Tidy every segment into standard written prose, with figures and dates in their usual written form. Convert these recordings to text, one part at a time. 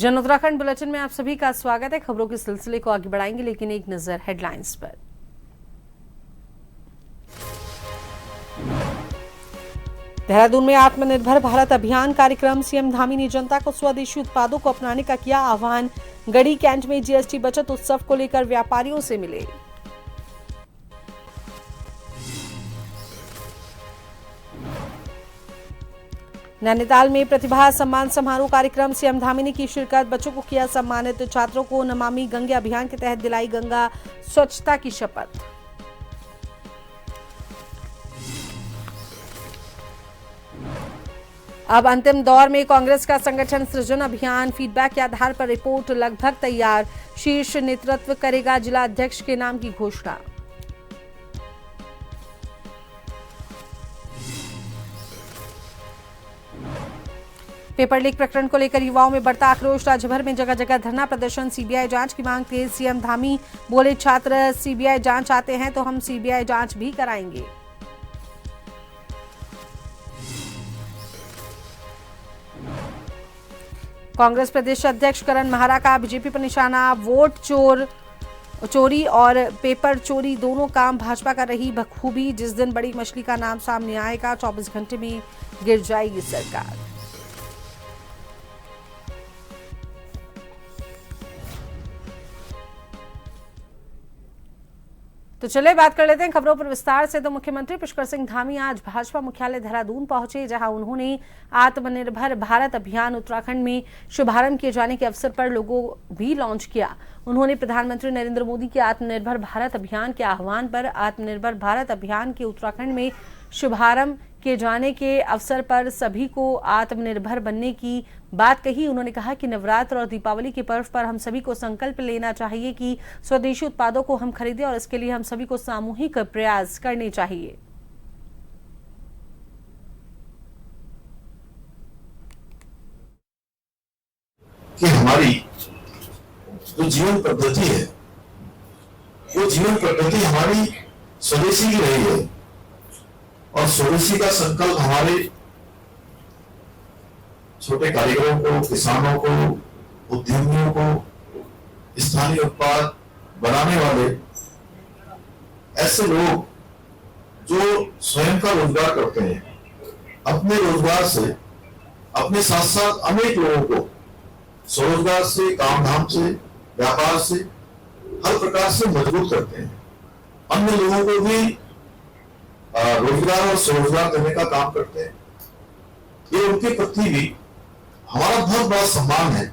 जन उत्तराखंड बुलेटिन में आप सभी का स्वागत है। खबरों के सिलसिले को आगे बढ़ाएंगे, लेकिन एक नजर हेडलाइंस पर। देहरादून में आत्मनिर्भर भारत अभियान कार्यक्रम। सीएम धामी ने जनता को स्वदेशी उत्पादों को अपनाने का किया आह्वान। गढ़ी कैंट में जीएसटी बचत उत्सव को लेकर व्यापारियों से मिले। नैनीताल में प्रतिभा सम्मान समारोह कार्यक्रम। सीएम धामी ने की शिरकत, बच्चों को किया सम्मानित। छात्रों को नमामि गंगे अभियान के तहत दिलाई गंगा स्वच्छता की शपथ। अब अंतिम दौर में कांग्रेस का संगठन सृजन अभियान। फीडबैक के आधार पर रिपोर्ट लगभग तैयार। शीर्ष नेतृत्व करेगा जिला अध्यक्ष के नाम की घोषणा। पेपर लीक प्रकरण को लेकर युवाओं में बढ़ता आक्रोश। राज्य भर में जगह जगह धरना प्रदर्शन। सीबीआई जांच की मांग तेज। सीएम धामी बोले, छात्र सीबीआई जांच आते हैं तो हम सीबीआई जांच भी कराएंगे। कांग्रेस प्रदेश अध्यक्ष करण महारा का बीजेपी पर निशाना। वोट चोरी और पेपर चोरी दोनों काम भाजपा कर रही बखूबी। जिस दिन बड़ी मछली का नाम सामने आएगा 24 घंटे में गिर जाएगी सरकार। तो चलिए बात कर लेते हैं खबरों पर विस्तार से। तो मुख्यमंत्री पुष्कर सिंह धामी आज भाजपा मुख्यालय देहरादून पहुंचे, जहां उन्होंने आत्मनिर्भर भारत अभियान उत्तराखंड में शुभारंभ किए जाने के अवसर पर लोगो भी लॉन्च किया। उन्होंने प्रधानमंत्री नरेंद्र मोदी के आत्मनिर्भर भारत अभियान के आह्वान पर आत्मनिर्भर भारत अभियान के उत्तराखंड में शुभारंभ किए जाने के अवसर पर सभी को आत्मनिर्भर बनने की बात कही। उन्होंने कहा कि नवरात्र और दीपावली के पर्व पर हम सभी को संकल्प लेना चाहिए कि स्वदेशी उत्पादों को हम खरीदें और इसके लिए हम सभी को सामूहिक प्रयास करने चाहिए। कि हमारी जो जीवन पद्धति है, वो जीवन पद्धति हमारी स्वदेशी की रही है और स्वदेशी का संकल्प हमारे छोटे कारीगरों को, किसानों को, उद्यमियों को, स्थानीय उत्पाद बनाने वाले ऐसे लोग जो स्वयं का रोजगार करते हैं, अपने रोजगार से, अपने साथ साथ अनेक लोगों को स्वरोजगार से, काम धाम से, व्यापार से हर प्रकार से मजबूत करते हैं। अन्य लोगों को भी रोजगार और स्वरोजगार देने का काम करते हैं। ये उनके प्रति भी हमारा बहुत बड़ा सम्मान है।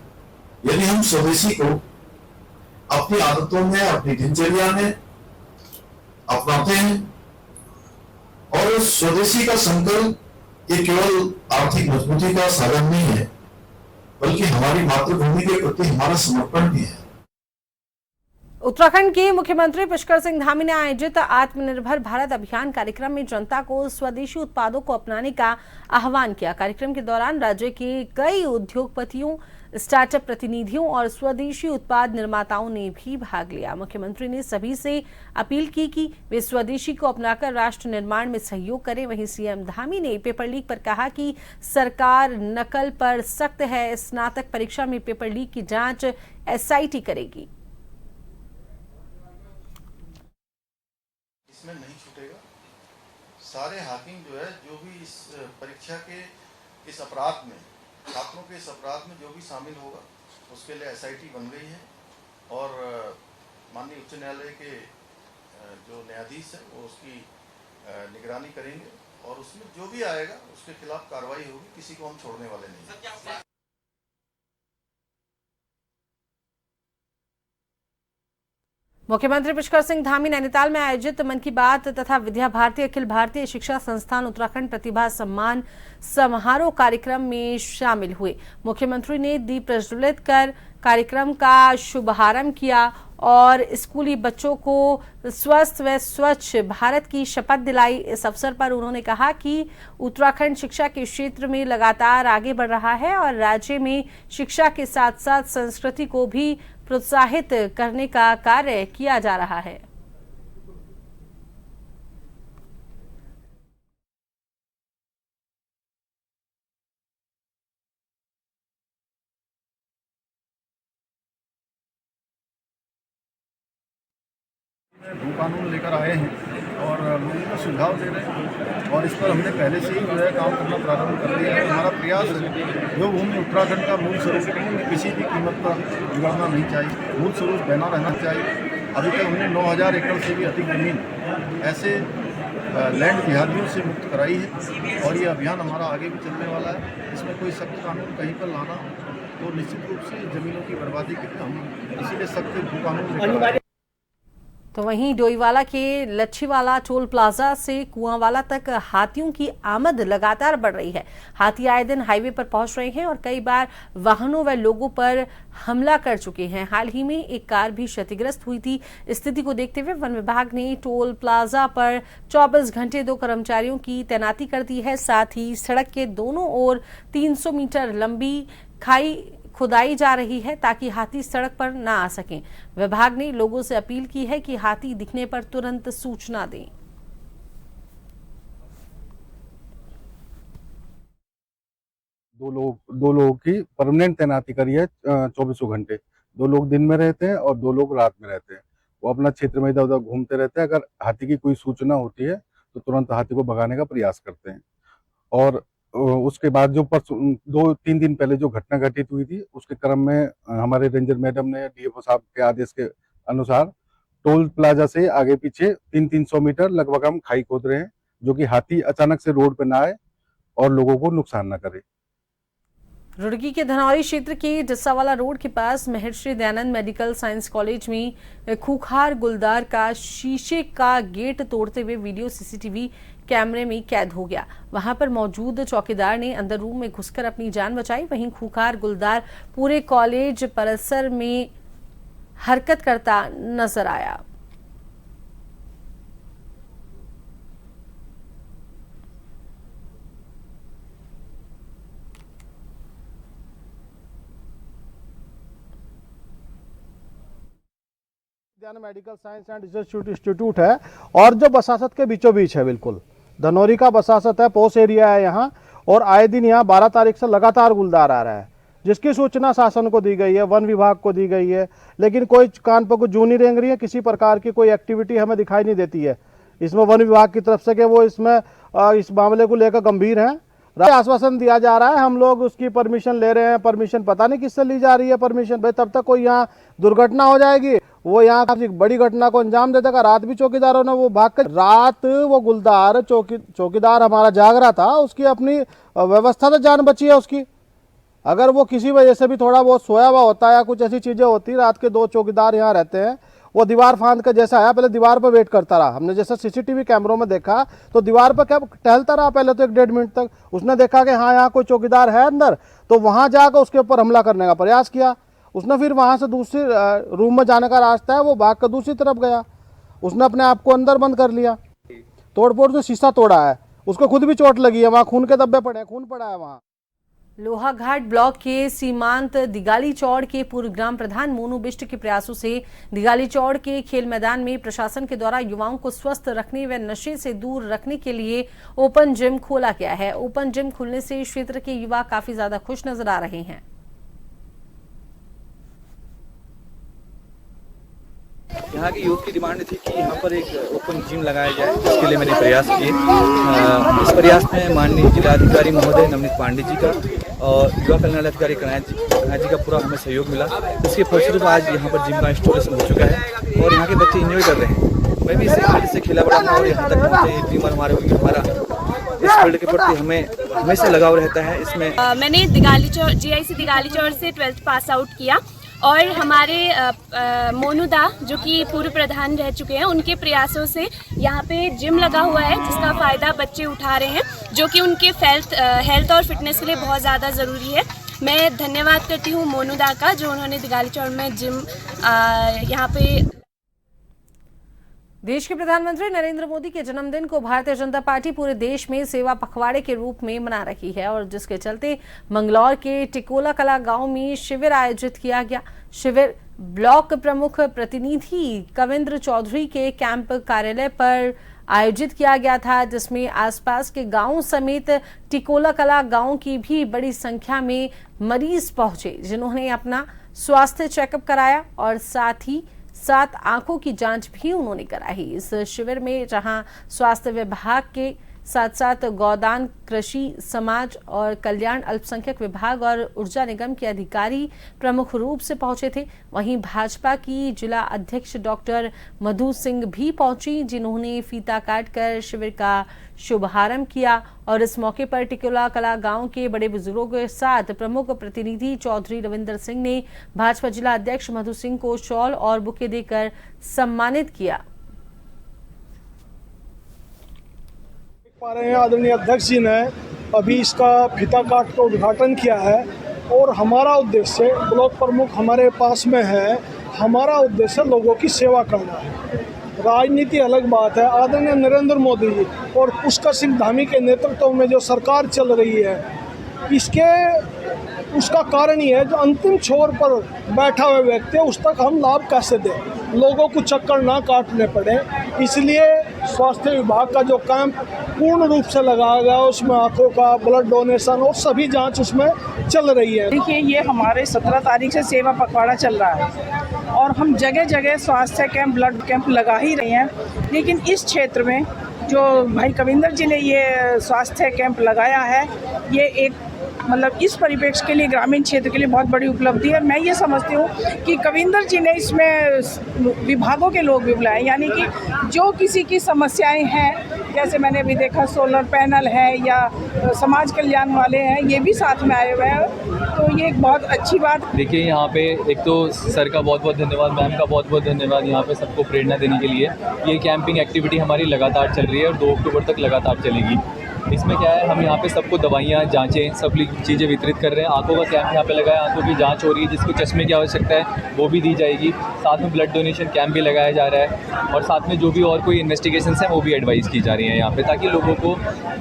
यदि हम स्वदेशी को अपनी आदतों में, अपनी दिनचर्या में अपनाते हैं और स्वदेशी का संकल्प ये केवल आर्थिक मजबूती का साधन नहीं है, बल्कि हमारी मातृभूमि के प्रति हमारा समर्पण भी है। उत्तराखंड के मुख्यमंत्री पुष्कर सिंह धामी ने आयोजित आत्मनिर्भर भारत अभियान कार्यक्रम में जनता को स्वदेशी उत्पादों को अपनाने का आह्वान किया। कार्यक्रम के दौरान राज्य के कई उद्योगपतियों, स्टार्टअप प्रतिनिधियों और स्वदेशी उत्पाद निर्माताओं ने भी भाग लिया। मुख्यमंत्री ने सभी से अपील की कि वे स्वदेशी को अपनाकर राष्ट्र निर्माण में सहयोग करें। वहीं सीएम धामी ने पेपर लीक पर कहा कि सरकार नकल पर सख्त है। स्नातक परीक्षा में पेपर लीक की जांच एसआईटी करेगी। इसमें नहीं छूटेगा। सारे हाकिम जो है, जो भी इस परीक्षा के इस अपराध में, छात्रों के इस अपराध में जो भी शामिल होगा, उसके लिए एसआईटी बन गई है और माननीय उच्च न्यायालय के जो न्यायाधीश है वो उसकी निगरानी करेंगे और उसमें जो भी आएगा उसके खिलाफ कार्रवाई होगी। किसी को हम छोड़ने वाले नहीं। मुख्यमंत्री पुष्कर सिंह धामी नैनीताल में आयोजित मन की बात तथा विद्या भारती अखिल भारतीय शिक्षा संस्थान उत्तराखंड प्रतिभा सम्मान समारोह कार्यक्रम में शामिल हुए। मुख्यमंत्री ने दीप प्रज्वलित कर कार्यक्रम का शुभारंभ किया और स्कूली बच्चों को स्वस्थ व स्वच्छ भारत की शपथ दिलाई। इस अवसर पर उन्होंने कहा कि उत्तराखंड शिक्षा के क्षेत्र में लगातार आगे बढ़ रहा है और राज्य में शिक्षा के साथ साथ संस्कृति को भी प्रोत्साहित करने का कार्य किया जा रहा है। कानून लेकर आए हैं और लोगों को सुझाव दे रहे हैं और इस पर हमने पहले से ही जो है काम करना प्रारंभ कर दिया है। हमारा प्रयास है जो भूमि उत्तराखंड का मूल स्वरूप किसी भी कीमत पर बिगड़ना नहीं चाहिए, मूल स्वरूप बना रहना चाहिए। अभी तक हमने 9,000 एकड़ से भी अधिक जमीन ऐसे लैंड जिहादियों से मुक्त कराई है और ये अभियान हमारा आगे भी चलने वाला है। इसमें कोई सख्त कानून कहीं पर लाना तो निश्चित रूप से जमीनों की बर्बादी के लिए हम इसीलिए सख्त कानून लेकर आए। तो वहीं डोईवाला के लच्छीवाला टोल प्लाजा से कुआंवाला तक हाथियों की आमद लगातार बढ़ रही है। हाथी आए दिन हाईवे पर पहुंच रहे हैं और कई बार वाहनों व लोगों पर हमला कर चुके हैं। हाल ही में एक कार भी क्षतिग्रस्त हुई थी। स्थिति को देखते हुए वन विभाग ने टोल प्लाजा पर 24 घंटे 2 कर्मचारियों की तैनाती कर दी है। साथ ही सड़क के दोनों ओर 300 मीटर लंबी खाई खुदाई जा रही है ताकि हाथी सड़क पर न आ सकें। विभाग ने लोगों से अपील की है कि हाथी दिखने पर तुरंत सूचना दें। दो लोगों की परमानेंट तैनाती करी है 24 घंटे। 2 लोग दिन में रहते हैं और 2 लोग रात में रहते हैं। वो अपना क्षेत्र में इधर उधर घूमते रहते हैं। अगर हाथी की कोई सूचना होती है तो तुरंत हाथी को भगाने का प्रयास करते हैं। और उसके बाद जो 2-3 दिन पहले जो घटना घटित हुई थी उसके क्रम में हमारे रेंजर मैडम ने डीएफओ साहब के आदेश के अनुसार टोल प्लाजा से आगे पीछे 300 मीटर लगभग हम खाई खोद रहे हैं, जो कि हाथी अचानक से रोड पर ना आए और लोगों को नुकसान न करे। रुड़की के धनौरी क्षेत्र के जस्सावाला रोड के पास Maharshi Dayanand medical science college में खूंखार गुलदार का शीशे का गेट तोड़ते हुए वीडियो सीसीटीवी कैमरे में कैद हो गया। वहां पर मौजूद चौकीदार ने अंदर रूम में घुसकर अपनी जान बचाई। वहीं खूंखार गुलदार पूरे कॉलेज परिसर में हरकत करता नजर आया। Medical science and research institute है और जो बसासत के बीचों बीच है, बिल्कुल धनौरी का बसासत है, पोस एरिया है यहाँ। और आए दिन यहाँ 12 तारीख से लगातार गुलदार आ रहा है, जिसकी सूचना शासन को दी गई है, वन विभाग को दी गई है, लेकिन कोई कान पर कुछ जू नहीं रेंग रही है। किसी प्रकार की कोई एक्टिविटी हमें दिखाई नहीं देती है इसमें वन विभाग की तरफ से कि वो इसमें इस मामले को लेकर गंभीर हैं। आश्वासन दिया जा रहा है, हम लोग उसकी परमिशन ले रहे हैं। परमिशन पता नहीं किससे ली जा रही है परमिशन। भाई तब तक कोई यहाँ दुर्घटना हो जाएगी, वो यहाँ काफी बड़ी घटना को अंजाम दे देगा। रात भी चौकीदारों ने वो भाग कर, रात वो गुलदार चौकीदार हमारा जाग रहा था, उसकी अपनी व्यवस्था से जान बची है उसकी। अगर वो किसी वजह से भी थोड़ा बहुत सोया हुआ होता या कुछ ऐसी चीजें होती, रात के 2 चौकीदार यहाँ रहते हैं, वो दीवार फांद कर जैसा आया, पहले दीवार पर वेट करता रहा। हमने जैसे सीसीटीवी कैमरों में देखा तो दीवार पर क्या टहलता रहा पहले तो 1-1.5 मिनट तक। उसने देखा कि हाँ यहाँ कोई चौकीदार है अंदर, तो वहां जाकर उसके ऊपर हमला करने का प्रयास किया। उसने फिर वहां से दूसरी रूम में जाने का रास्ता है, वो भाग कर दूसरी तरफ गया। उसने अपने आप को अंदर बंद कर लिया। तोड़फोड़ से शीशा तोड़ा है, उसको खुद भी चोट लगी है, वहां खून के धब्बे पड़े हैं, खून पड़ा है वहां। लोहाघाट ब्लॉक के सीमांत दिगाली चौड़ के पूर्व ग्राम प्रधान मोनू बिष्ट के प्रयासों से दिगाली चौड़ के खेल मैदान में प्रशासन के द्वारा युवाओं को स्वस्थ रखने व नशे से दूर रखने के लिए ओपन जिम खोला गया है। ओपन जिम खुलने से क्षेत्र के युवा काफी ज्यादा खुश नजर आ रहे हैं। यहाँ के यूथ की डिमांड थी कि यहाँ पर एक ओपन जिम लगाया जाए, इसके लिए मैंने प्रयास किए। इस प्रयास में माननीय जिलाधिकारी महोदय नवनीत पांडे जी का और युवा कल्याण अधिकारी कनायत जी का पूरा हमें सहयोग मिला। इसके फलस्वरूप आज यहाँ पर जिम का इंस्टॉलेशन हो चुका है और यहाँ के बच्चे एंजॉय कर रहे हैं। मैं भी इस फील्ड से खेला बड़ा था और यहाँ तक पहुँचे, ड्रीमर हमारा इस फील्ड के प्रति हमें हमेशा लगाव रहता है। इसमें मैंने GIC दिगाली चौड़ से 12th पास आउट किया और हमारे मोनू दा जो कि पूर्व प्रधान रह चुके हैं, उनके प्रयासों से यहाँ पे जिम लगा हुआ है, जिसका फ़ायदा बच्चे उठा रहे हैं, जो कि उनके हेल्थ और फिटनेस के लिए बहुत ज़्यादा ज़रूरी है। मैं धन्यवाद करती हूँ मोनू दा का, जो उन्होंने दिगाली चौड़ में जिम यहाँ पे। देश के प्रधानमंत्री नरेंद्र मोदी के जन्मदिन को भारतीय जनता पार्टी पूरे देश में सेवा पखवाड़े के रूप में मना रही है और जिसके चलते मंगलौर के टिकोला कला गांव में शिविर आयोजित किया गया। शिविर ब्लॉक प्रमुख प्रतिनिधि कविंद्र चौधरी के कैंप कार्यालय पर आयोजित किया गया था, जिसमें आसपास के गांवों समेत टिकोला कला गांव की भी बड़ी संख्या में मरीज पहुंचे, जिन्होंने अपना स्वास्थ्य चेकअप कराया और साथ ही साथ आंखों की जांच भी उन्होंने कराई। इस शिविर में जहां स्वास्थ्य विभाग के साथ साथ गौदान, कृषि, समाज और कल्याण, अल्पसंख्यक विभाग और ऊर्जा निगम के अधिकारी प्रमुख रूप से पहुंचे थे, वहीं भाजपा की जिला अध्यक्ष डॉक्टर मधु सिंह भी पहुंची, जिन्होंने फीता काटकर शिविर का शुभारंभ किया। और इस मौके पर टिकोला कला गांव के बड़े बुजुर्गों के साथ प्रमुख प्रतिनिधि चौधरी रविंदर सिंह ने भाजपा जिला अध्यक्ष मधु सिंह को शॉल और बुके देकर सम्मानित किया। पा रहे हैं आदरणीय अध्यक्ष जी ने अभी इसका फीता काट कर उद्घाटन किया है और हमारा उद्देश्य, ब्लॉक प्रमुख हमारे पास में है, हमारा उद्देश्य लोगों की सेवा करना है। राजनीति अलग बात है। आदरणीय नरेंद्र मोदी जी और पुष्कर सिंह धामी के नेतृत्व में जो सरकार चल रही है, उसका कारण ये है जो अंतिम छोर पर बैठा हुआ व्यक्ति है उस तक हम लाभ कैसे दें, लोगों को चक्कर ना काटने पड़े। इसलिए स्वास्थ्य विभाग का जो कैंप पूर्ण रूप से लगाया गया, उसमें आंखों का ब्लड डोनेशन और सभी जांच उसमें चल रही है। देखिए, ये हमारे 17 तारीख से सेवा पखवाड़ा चल रहा है और हम जगह जगह स्वास्थ्य कैंप, ब्लड कैंप लगा ही रहे हैं। लेकिन इस क्षेत्र में जो भाई कविंदर जी ने ये स्वास्थ्य कैंप लगाया है, ये एक मतलब इस परिप्रेक्ष्य के लिए, ग्रामीण क्षेत्र के लिए बहुत बड़ी उपलब्धि है। मैं ये समझती हूँ कि कविंदर जी ने इसमें विभागों के लोग भी बुलाए, यानी कि जो किसी की समस्याएं हैं, जैसे मैंने अभी देखा सोलर पैनल है या समाज कल्याण वाले हैं, ये भी साथ में आए हुए हैं, तो ये एक बहुत अच्छी बात। देखिए, यहाँ पे एक तो सर का बहुत बहुत धन्यवाद, मैम का बहुत बहुत धन्यवाद यहाँ पे सबको प्रेरणा देने के लिए। ये कैंपिंग एक्टिविटी हमारी लगातार चल रही है और 2 अक्टूबर तक लगातार चलेगी। इसमें क्या है, हम यहाँ पे सबको दवाइयाँ, जांचें, सब चीज़ें वितरित कर रहे हैं। आंखों का कैंप यहाँ पे लगा है, आंखों की जांच हो रही है, जिसको चश्मे की आवश्यकता है वो भी दी जाएगी। साथ में ब्लड डोनेशन कैंप भी लगाया जा रहा है और साथ में जो भी और कोई इन्वेस्टिगेशन है वो भी एडवाइस की जा रही है यहाँ पे, ताकि लोगों को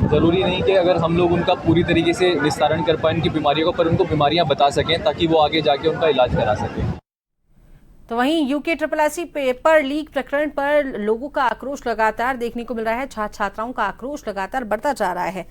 ज़रूरी नहीं कि अगर हम लोग उनका पूरी तरीके से निस्तारण कर पाएँ उनकी बीमारियों को, पर उनको बीमारियाँ बता सकें ताकि वो आगे जाके उनका इलाज करा सकें। तो वहीं यूके SSSC पेपर लीक प्रकरण पर लोगों का आक्रोश लगातार देखने को मिल रहा है। छात्र छात्राओं का आक्रोश लगातार बढ़ता जा रहा है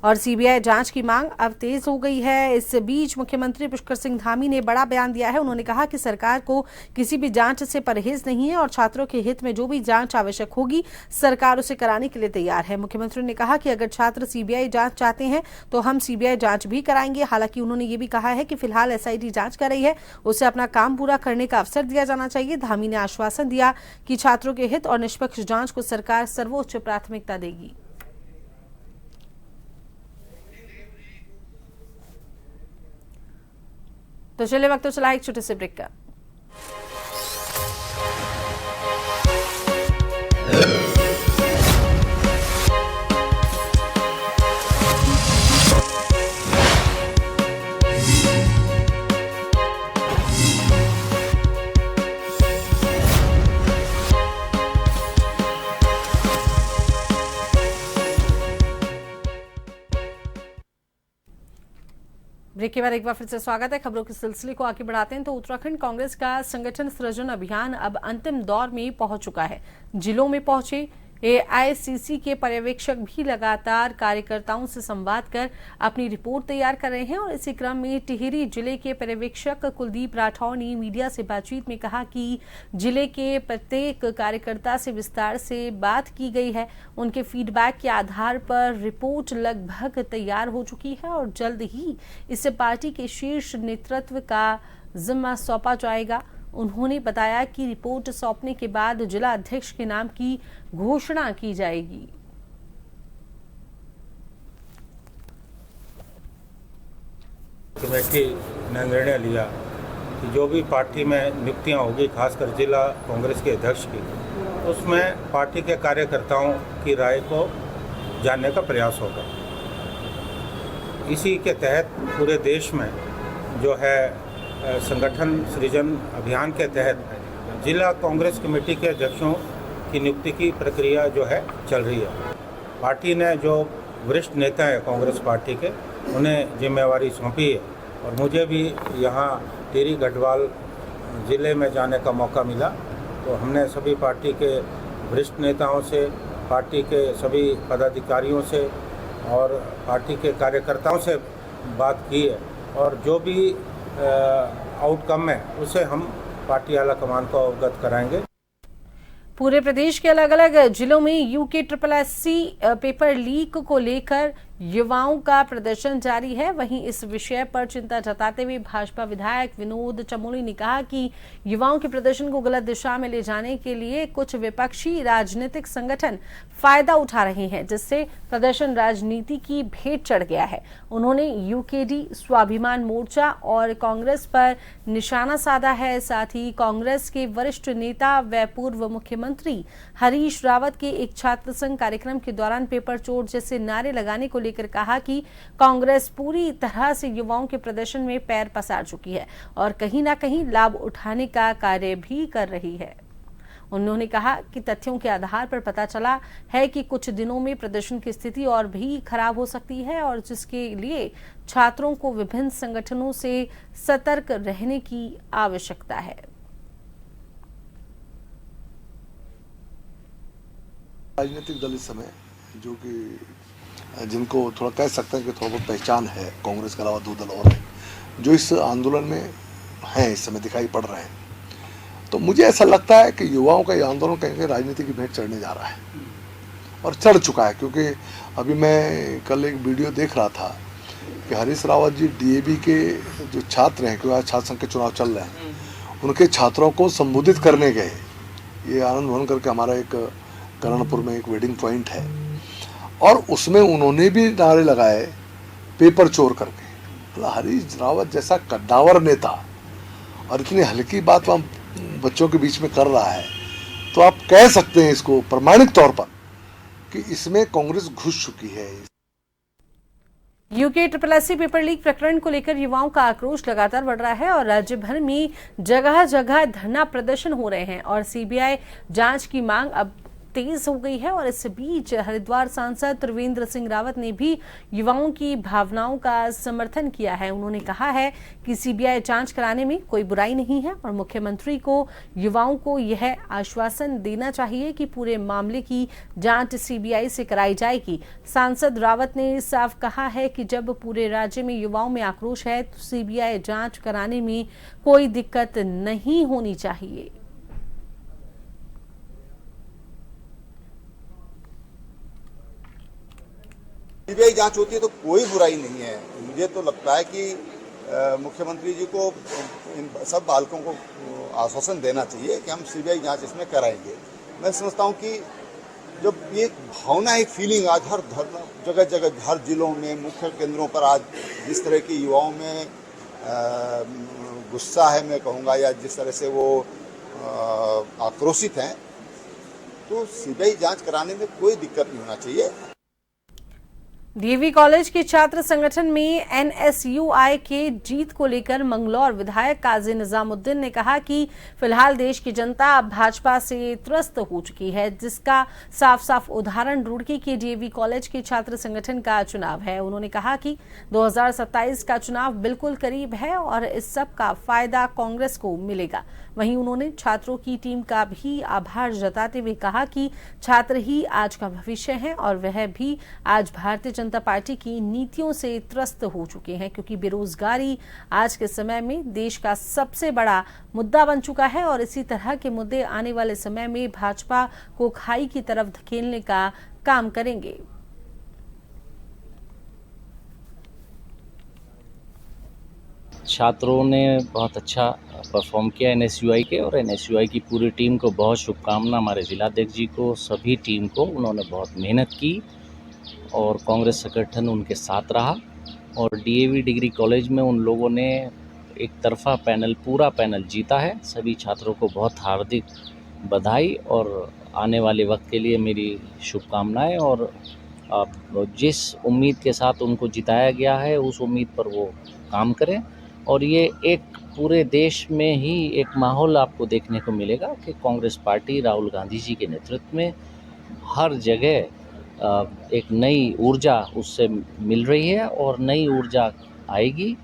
और सीबीआई जांच की मांग अब तेज हो गई है। इस बीच मुख्यमंत्री पुष्कर सिंह धामी ने बड़ा बयान दिया है। उन्होंने कहा कि सरकार को किसी भी जांच से परहेज नहीं है और छात्रों के हित में जो भी जांच आवश्यक होगी सरकार उसे कराने के लिए तैयार है। मुख्यमंत्री ने कहा कि अगर छात्र सीबीआई जांच चाहते हैं तो हम सीबीआई जांच भी कराएंगे। हालांकि उन्होंने ये भी कहा है कि फिलहाल एसआईटी जांच कर रही है, उसे अपना काम पूरा करने का अवसर दिया जाना चाहिए। धामी ने आश्वासन दिया कि छात्रों के हित और निष्पक्ष जांच को सरकार सर्वोच्च प्राथमिकता देगी। तो चलिए वक्त तो चला एक छोटे से ब्रेक का। ब्रेक के बाद एक बार फिर से स्वागत है। खबरों के सिलसिले को आगे बढ़ाते हैं तो उत्तराखंड कांग्रेस का संगठन सृजन अभियान अब अंतिम दौर में पहुंच चुका है। जिलों में पहुंचे एआईसीसी के पर्यवेक्षक भी लगातार कार्यकर्ताओं से संवाद कर अपनी रिपोर्ट तैयार कर रहे हैं और इसी क्रम में टिहरी जिले के पर्यवेक्षक कुलदीप राठौर ने मीडिया से बातचीत में कहा कि जिले के प्रत्येक कार्यकर्ता से विस्तार से बात की गई है। उनके फीडबैक के आधार पर रिपोर्ट लगभग तैयार हो चुकी है और जल्द ही इसे पार्टी के शीर्ष नेतृत्व का जिम्मा सौंपा जाएगा। उन्होंने बताया कि रिपोर्ट सौंपने के बाद जिला अध्यक्ष के नाम की घोषणा की जाएगी। कमेटी ने निर्णय लिया कि जो भी पार्टी में नियुक्तियां होगी, खासकर जिला कांग्रेस के अध्यक्ष की, उसमें पार्टी के कार्यकर्ताओं की राय को जानने का प्रयास होगा। इसी के तहत पूरे देश में जो है संगठन सृजन अभियान के तहत जिला कांग्रेस कमेटी के अध्यक्षों की नियुक्ति की प्रक्रिया जो है चल रही है। पार्टी ने जो वरिष्ठ नेता हैं कांग्रेस पार्टी के, उन्हें जिम्मेवारी सौंपी है और मुझे भी यहाँ टिहरी गढ़वाल ज़िले में जाने का मौका मिला। तो हमने सभी पार्टी के वरिष्ठ नेताओं से, पार्टी के सभी पदाधिकारियों से और पार्टी के कार्यकर्ताओं से बात की है और जो भी आउटकम है उसे हम पार्टी आला कमान को अवगत कराएंगे। पूरे प्रदेश के अलग अलग जिलों में UKSSC पेपर लीक को लेकर युवाओं का प्रदर्शन जारी है। वहीं इस विषय पर चिंता जताते हुए भाजपा विधायक विनोद चमोली ने कहा कि युवाओं के प्रदर्शन को गलत दिशा में ले जाने के लिए कुछ विपक्षी राजनीतिक संगठन फायदा उठा रहे हैं, जिससे प्रदर्शन राजनीति की भेंट चढ़ गया है। उन्होंने UKD, स्वाभिमान मोर्चा और कांग्रेस पर निशाना साधा है। साथ ही कांग्रेस के वरिष्ठ नेता व पूर्व मुख्यमंत्री हरीश रावत के एक छात्र संघ कार्यक्रम के दौरान पेपर चोर जैसे नारे लगाने को लेकर कहा कि कांग्रेस पूरी तरह से युवाओं के प्रदर्शन में पैर पसार चुकी है और कहीं ना कहीं लाभ उठाने का कार्य भी कर रही है। उन्होंने कहा कि तथ्यों के आधार पर पता चला है कि कुछ दिनों में प्रदर्शन की स्थिति और भी खराब हो सकती है और जिसके लिए छात्रों को विभिन्न संगठनों से सतर्क रहने की आवश्यकता है। राजनीतिक दल इस समय जो कि जिनको थोड़ा कह सकते हैं कि थोड़ा बहुत पहचान है, कांग्रेस के अलावा 2 दल और हैं जो इस आंदोलन में हैं, इस समय दिखाई पड़ रहे हैं। तो मुझे ऐसा लगता है कि युवाओं का ये आंदोलन कहीं राजनीति की भेंट चढ़ने जा रहा है और चढ़ चुका है, क्योंकि अभी मैं कल एक वीडियो देख रहा था कि हरीश रावत जी DAV के जो छात्र हैं, क्योंकि आज छात्र संघ के चुनाव चल रहे हैं, उनके छात्रों को संबोधित करने गए। ये आनंद भवन करके हमारा एक करणपुर में एक वेडिंग पॉइंट है और उसमें उन्होंने भी नारे लगाए पेपर चोर करके। तो हरीश रावत जैसा कद्दावर नेता और इतनी हल्की बात वहाँ बच्चों के बीच में कर रहा है, तो आप कह सकते हैं इसको प्रमाणिक तौर पर कि इसमें कांग्रेस घुस चुकी है। UKSSC पेपर लीक प्रकरण को लेकर युवाओं का आक्रोश लगातार बढ़ रहा है और राज्य भर में जगह जगह धरना प्रदर्शन हो रहे हैं और CBI जांच की मांग अब तेज हो गई है। और इस बीच हरिद्वार सांसद त्रिवेंद्र सिंह रावत ने भी युवाओं की भावनाओं का समर्थन किया है। उन्होंने कहा है कि CBI जांच कराने में कोई बुराई नहीं है और मुख्यमंत्री को युवाओं को यह आश्वासन देना चाहिए कि पूरे मामले की जांच CBI से कराई जाएगी। सांसद रावत ने साफ कहा है कि जब पूरे राज्य में युवाओं में आक्रोश है तो CBI जांच कराने में कोई दिक्कत नहीं होनी चाहिए। CBI जांच होती है तो कोई बुराई नहीं है। मुझे तो लगता है कि मुख्यमंत्री जी को इन सब बालकों को आश्वासन देना चाहिए कि हम CBI जांच इसमें कराएंगे। मैं समझता हूँ कि जब ये भावना, एक फीलिंग आज हर जगह जगह हर जिलों में मुख्य केंद्रों पर आज जिस तरह की युवाओं में गुस्सा है, मैं कहूँगा, या जिस तरह से वो आक्रोशित हैं, तो CBI जांच कराने में कोई दिक्कत नहीं होना चाहिए। DAV कॉलेज के छात्र संगठन में NSUI के जीत को लेकर मंगलौर विधायक काजी निजामुद्दीन ने कहा कि फिलहाल देश की जनता अब भाजपा से त्रस्त हो चुकी है, जिसका साफ साफ उदाहरण रुड़की के DAV कॉलेज के छात्र संगठन का चुनाव है। उन्होंने कहा कि 2027 का चुनाव बिल्कुल करीब है और इस सब का फायदा कांग्रेस को मिलेगा। वहीं उन्होंने छात्रों की टीम का भी आभार जताते हुए कहा कि छात्र ही आज का भविष्य है और वह भी आज भारतीय जनता पार्टी की नीतियों से त्रस्त हो चुके हैं, क्योंकि बेरोजगारी आज के समय में देश का सबसे बड़ा मुद्दा बन चुका है और इसी तरह के मुद्दे आने वाले समय में भाजपा को खाई की तरफ धकेलने का काम करेंगे। छात्रों ने बहुत अच्छा परफॉर्म किया NSUI के, और NSUI की पूरी टीम को बहुत शुभकामना, हमारे जिलाध्यक्ष जी को, सभी टीम को। उन्होंने बहुत मेहनत की और कांग्रेस संगठन उनके साथ रहा और DAV डिग्री कॉलेज में उन लोगों ने एक तरफा पैनल, पूरा पैनल जीता है। सभी छात्रों को बहुत हार्दिक बधाई और आने वाले वक्त के लिए मेरी शुभकामनाएं। और जिस उम्मीद के साथ उनको जिताया गया है उस उम्मीद पर वो काम करें और ये एक पूरे देश में ही एक माहौल आपको देखने को मिलेगा कि कांग्रेस पार्टी राहुल गांधी जी के नेतृत्व में हर जगह एक नई ऊर्जा उससे मिल रही है और नई ऊर्जा आएगी।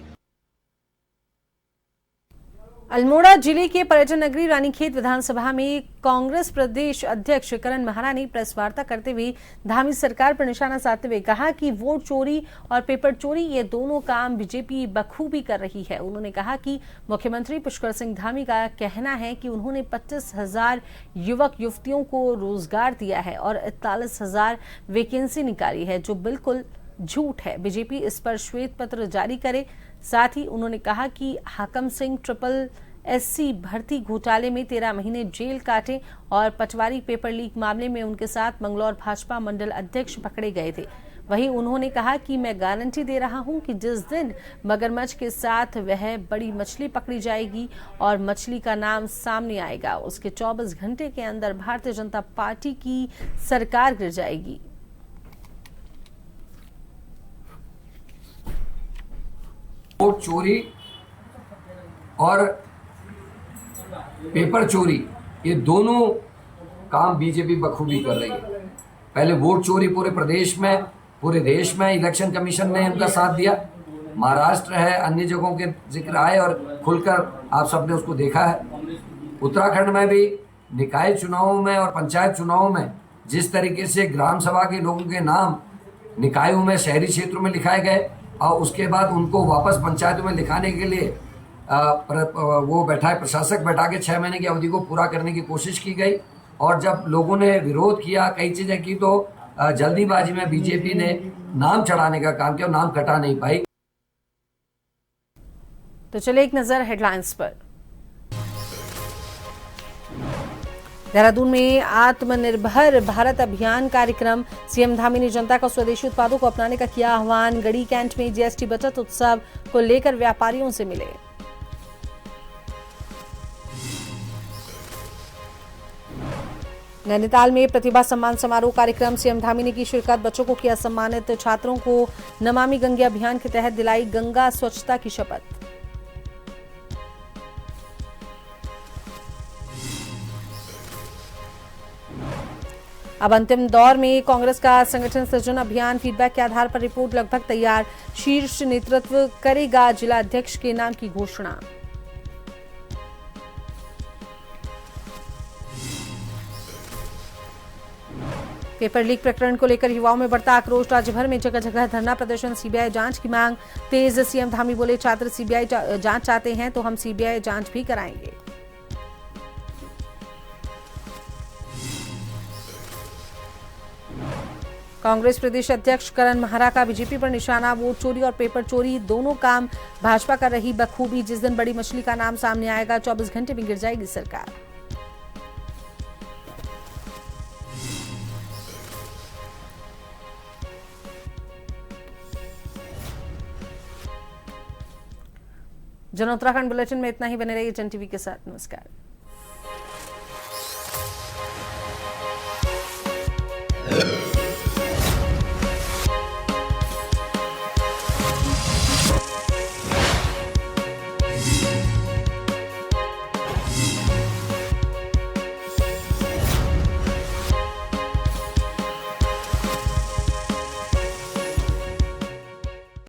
अल्मोड़ा जिले के पर्यटन नगरी रानीखेत विधानसभा में कांग्रेस प्रदेश अध्यक्ष करण महारा ने प्रेस वार्ता करते हुए धामी सरकार पर निशाना साधते हुए कहा कि वोट चोरी और पेपर चोरी ये दोनों काम बीजेपी बखूबी कर रही है। उन्होंने कहा कि मुख्यमंत्री पुष्कर सिंह धामी का कहना है कि उन्होंने 25,000 युवक युवतियों को रोजगार दिया है और 41,000 वैकेंसी निकाली है, जो बिल्कुल झूठ है। बीजेपी इस पर श्वेत पत्र जारी करे। साथ ही उन्होंने कहा कि हाकम सिंह SSC भर्ती घोटाले में 13 महीने जेल काटे और पटवारी पेपर लीक मामले में उनके साथ मंगलौर भाजपा मंडल अध्यक्ष पकड़े गए थे। वहीं उन्होंने कहा कि मैं गारंटी दे रहा हूं कि जिस दिन मगरमच्छ के साथ वह बड़ी मछली पकड़ी जाएगी और मछली का नाम सामने आएगा, उसके 24 घंटे के अंदर भारतीय जनता पार्टी की सरकार गिर जाएगी। वोट चोरी और पेपर चोरी ये दोनों काम बीजेपी बखूबी कर रही है। पहले वोट चोरी पूरे प्रदेश में, पूरे देश में इलेक्शन कमीशन ने इनका साथ दिया। महाराष्ट्र है, अन्य जगहों के जिक्र आए और खुलकर आप सबने उसको देखा है। उत्तराखंड में भी निकाय चुनावों में और पंचायत चुनावों में जिस तरीके से ग्राम सभा के लोगों के नाम निकायों में, शहरी क्षेत्रों में लिखाए गए और उसके बाद उनको वापस पंचायतों में लिखाने के लिए वो प्रशासक बैठा के 6 महीने की अवधि को पूरा करने की कोशिश की गई। और जब लोगों ने विरोध किया, कई चीजें की, तो जल्दीबाजी में बीजेपी ने नाम चढ़ाने का काम किया और नाम कटा नहीं पाई। तो चलिए एक नजर हेडलाइंस पर। देहरादून में आत्मनिर्भर भारत अभियान कार्यक्रम, सीएम धामी ने जनता को स्वदेशी उत्पादों को अपनाने का किया आह्वान। गढ़ी कैंट में जीएसटी बचत उत्सव को लेकर व्यापारियों से मिले। नैनीताल में प्रतिभा सम्मान समारोह कार्यक्रम, सीएम धामी ने की शिरकत, बच्चों को किया सम्मानित। छात्रों को नमामि गंगे अभियान के तहत दिलाई गंगा स्वच्छता की शपथ। अब अंतिम दौर में कांग्रेस का संगठन सृजन अभियान, फीडबैक के आधार पर रिपोर्ट लगभग तैयार। शीर्ष नेतृत्व करेगा जिला अध्यक्ष के नाम की घोषणा। पेपर लीक प्रकरण को लेकर युवाओं में बढ़ता आक्रोश, राज्य भर में जगह जगह धरना प्रदर्शन, सीबीआई जांच की मांग तेज। सीएम धामी बोले, छात्र सीबीआई जांच चाहते हैं तो हम सीबीआई जांच भी कराएंगे। कांग्रेस प्रदेश अध्यक्ष करण महारा का बीजेपी पर निशाना, वोट चोरी और पेपर चोरी दोनों काम भाजपा कर रही बखूबी। जिस दिन बड़ी मछली का नाम सामने आएगा 24 घंटे में गिर जाएगी सरकार। जन उत्तराखंड बुलेटिन में इतना ही। बने रहिए जन टीवी के साथ। नमस्कार।